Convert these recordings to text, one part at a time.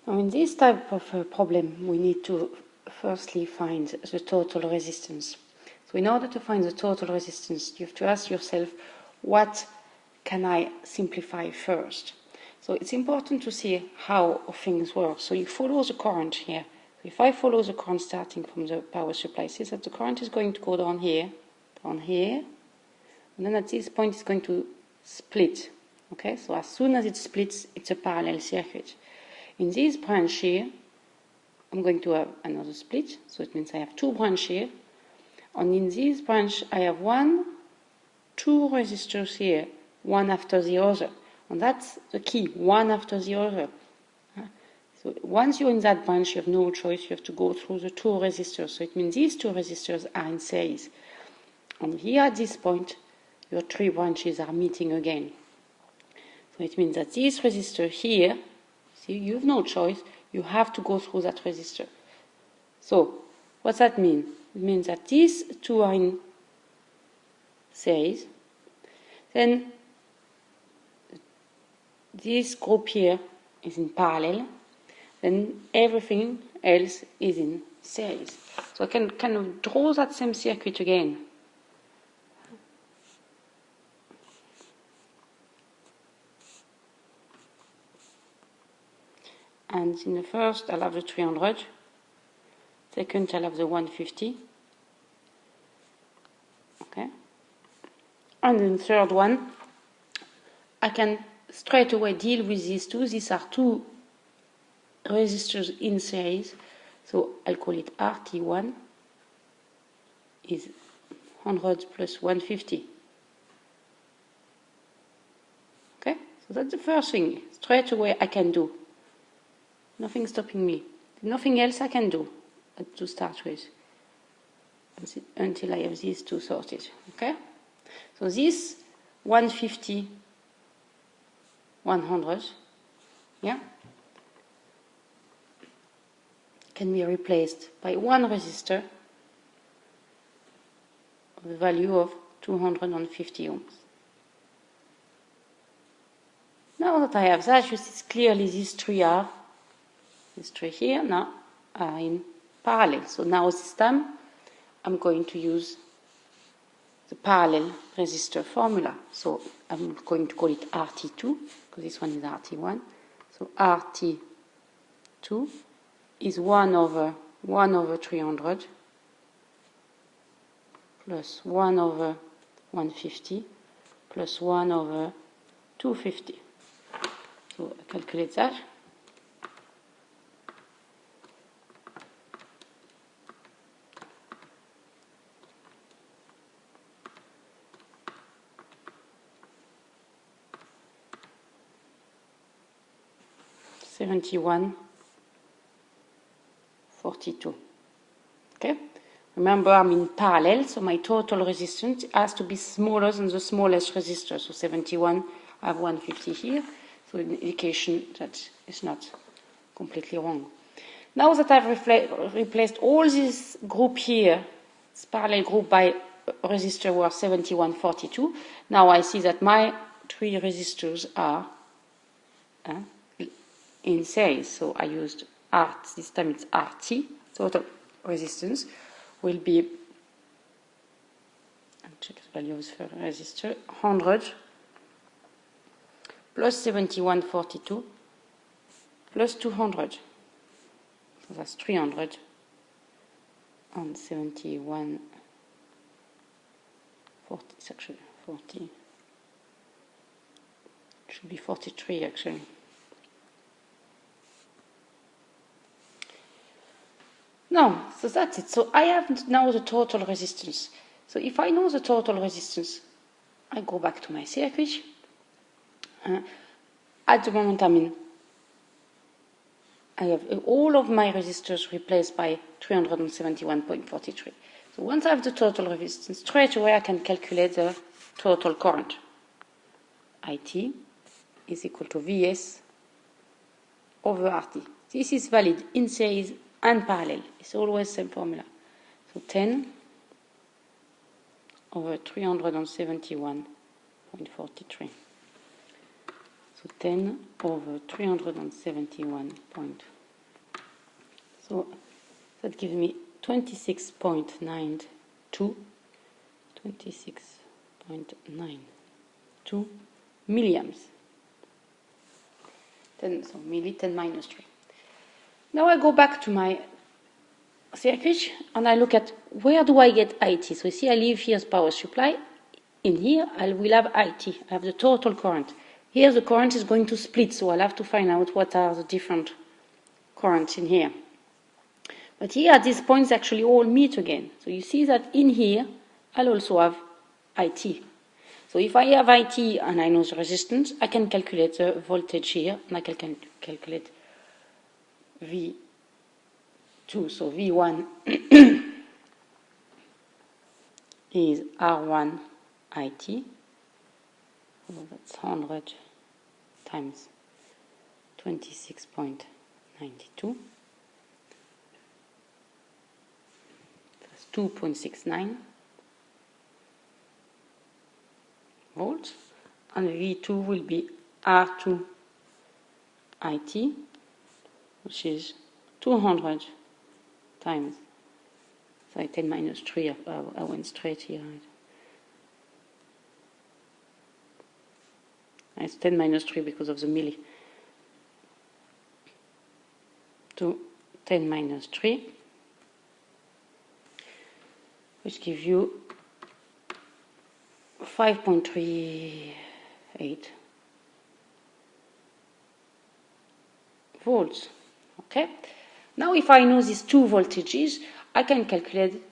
Now in this type of problem, we need to firstly find the total resistance. So in order to find the total resistance, you have to ask yourself, what can I simplify first? So it's important to see how things work. So you follow the current here. If I follow the current starting from the power supply, see that the current is going to go down here, and then at this point it's going to split. Okay, so as soon as it splits, it's a parallel circuit. In this branch here, I'm going to have another split, so it means I have two branches here. And in this branch, I have two resistors here, one after the other. And that's the key, one after the other. So once you're in that branch, you have no choice, you have to go through the two resistors. So it means these two resistors are in series. And here at this point, your three branches are meeting again. So it means that this resistor here, see, you have no choice, you have to go through that resistor. So, what's that mean? It means that these two are in series. Then, this group here is in parallel. Then, everything else is in series. So, I can kind of draw that same circuit again. And in the first, I'll have the 300. Second, I'll have the 150. Okay. And in the third one, I can straight away deal with these two. These are two resistors in series. So I'll call it RT1 is 100 plus 150. Okay? So that's the first thing. Straight away I can do. Nothing stopping me. Nothing else I can do to start with until I have these two sorted. Okay? So this 150, 100, yeah, can be replaced by one resistor of the value of 250 ohms. Now that I have that, you see clearly these three here now are in parallel. So now this time I'm going to use the parallel resistor formula. So I'm going to call it RT2 because this one is RT1. So RT2 is 1 over 300 plus 1 over 150 plus 1 over 250. So I calculate that. $71.42. Okay? Remember, I'm in parallel, so my total resistance has to be smaller than the smallest resistor. So 71, I have 150 here. So an indication that it's not completely wrong. Now that I've replaced all this group here, this parallel group by resistor worth 71.42, now I see that my three resistors are in series. So I used RT, this time it's RT, total resistance will be, I'll check the values for resistor, 100 plus 71.42 plus 200. So that's 300 and 71.40, it's actually 40. It should be 43 actually. No, so that's it. So I have now the total resistance. So if I know the total resistance, I go back to my circuit. At the moment I have all of my resistors replaced by 371.43. So once I have the total resistance, straight away I can calculate the total current. IT is equal to Vs over RT. This is valid in series and parallel. It's always the same formula. So 10 over 371.43. So 10 over 371 point. So that gives me 26.92 milliamps. 10, so milli 10 minus 3. Now I go back to my circuit and I look at where do I get IT. So you see I leave here's power supply. In here I will have IT. I have the total current. Here the current is going to split, so I'll have to find out what are the different currents in here. But here at these points actually all meet again. So you see that in here I'll also have IT. So if I have IT and I know the resistance, I can calculate the voltage here, and I can calculate V2. So V1 is R1 IT. So that's 100 times 26.92. That's 2.69 volts. And V2 will be R2 IT, which is 200 times, so 10 minus 3, I went straight here. It's 10 minus 3 because of the milli. To 10 minus 3, which gives you 5.38 volts. Okay? Now if I know these two voltages, I can calculate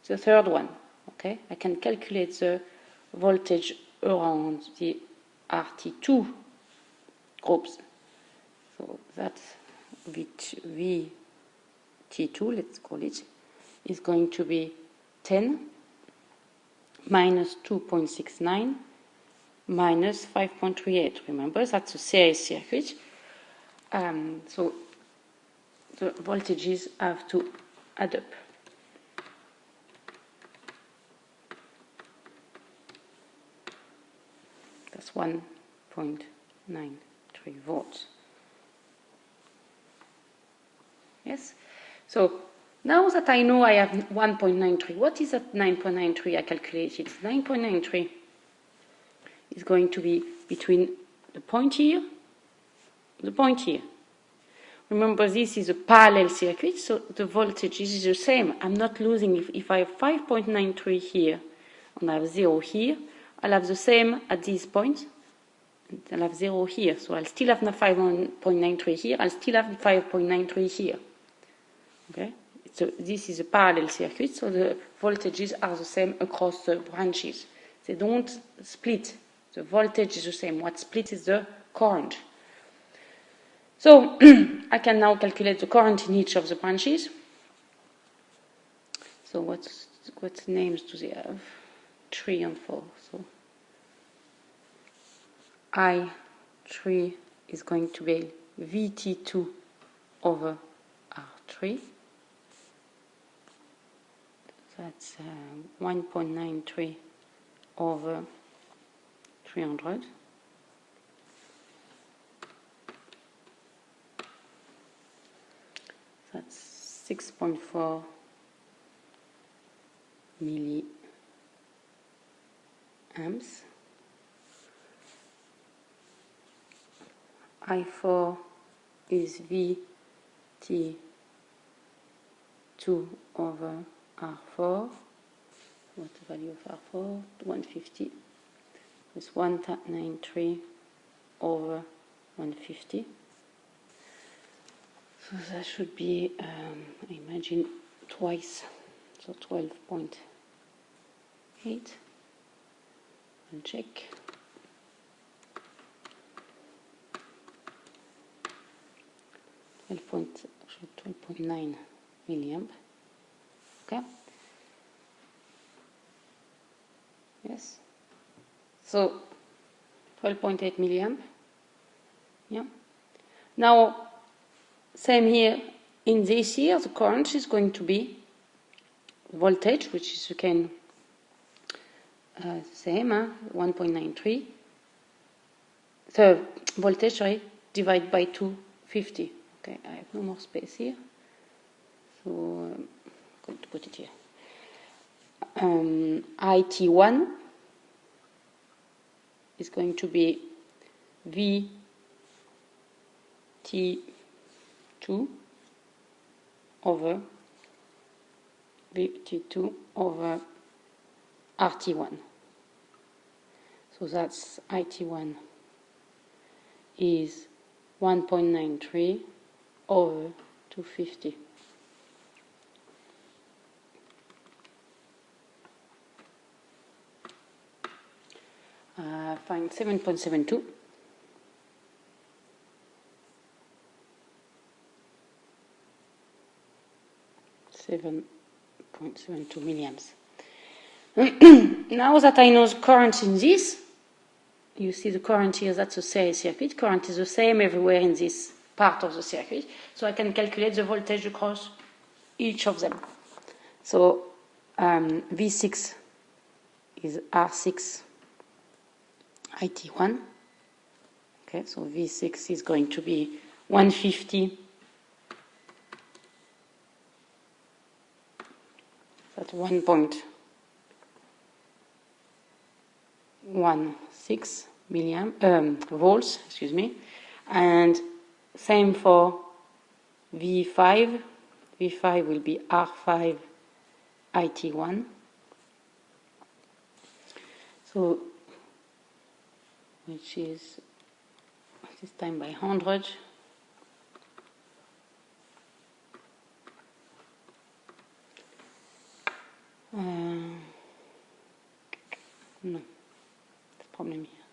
the third one. Okay? I can calculate the voltage around the RT2 groups. So that's VT2, let's call it, is going to be 10 minus 2.69 minus 5.38. Remember, that's a series circuit. So the voltages have to add up. That's 1.93 volts. Yes? So now that I know I have 1.93, what is that 9.93 I calculated? 9.93 is going to be between the point here and the point here. Remember, this is a parallel circuit, so the voltage is the same. I'm not losing. If I have 5.93 here and I have 0 here, I'll have the same at these points. I'll have 0 here, so I'll still have 5.93 here. I'll still have 5.93 here. Okay? So this is a parallel circuit, so the voltages are the same across the branches. They don't split. The voltage is the same. What splits is the current. So I can now calculate the current in each of the branches. So what names do they have? 3 and 4. So I3 is going to be VT2 over R3. That's 1.93 over 300. That's 6.4 milliamps. I4 is VT2 over R4. What's the value of R4? 150. It's 193 over 150. So that should be, I imagine, twice. So 12.8. I'll check. 12.9 milliamp. Okay. Yes. So 12.8 milliamp. Yeah. Now, same here. In this here, the current is going to be voltage, which is again same, 1.93. the voltage, sorry, divided by 250. Okay, I have no more space here, so I'm going to put it here. IT1 is going to be VT2 over VT2 over RT1. So that's IT1 is 1.93 over 250. Find 7.72. milliamps. Now that I know the current in this, you see the current here, that's a series circuit. Current is the same everywhere in this part of the circuit. So I can calculate the voltage across each of them. So V6 is R6 IT1. Okay, so V6 is going to be 150. That's 1.16 volts, excuse me, and same for V5. V5 will be R5 IT1. So, which is this time by 100. No, the problem here.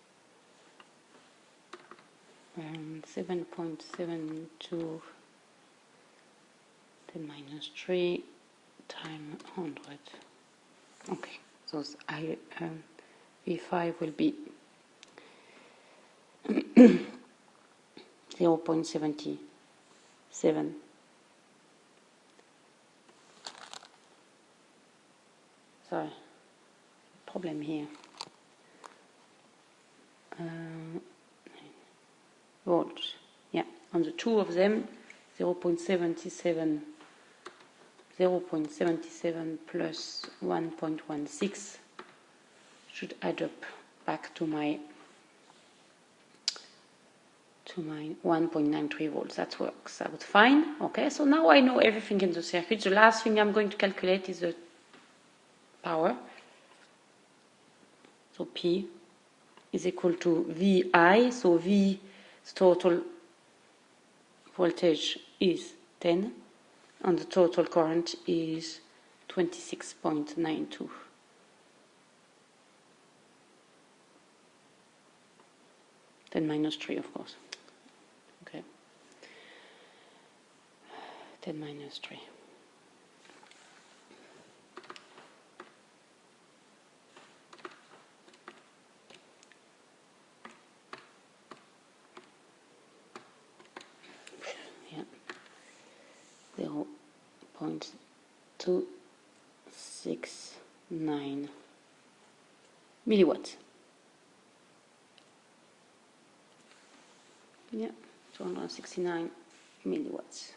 7.72 10 minus 3 times 100. Okay, so V5 will be 0.77. Sorry, problem here. Volts. Yeah, on the two of them, 0.77 plus 1.16 should add up back to my 1.93 volts. That works out fine. Okay, so now I know everything in the circuit. The last thing I'm going to calculate is the power. So P is equal to VI. So V, the total voltage is 10, and the total current is 26.92. Then minus 3, of course. Okay. 10 minus 3. Yeah. 0.269 milliwatts. Yeah, 269 milliwatts.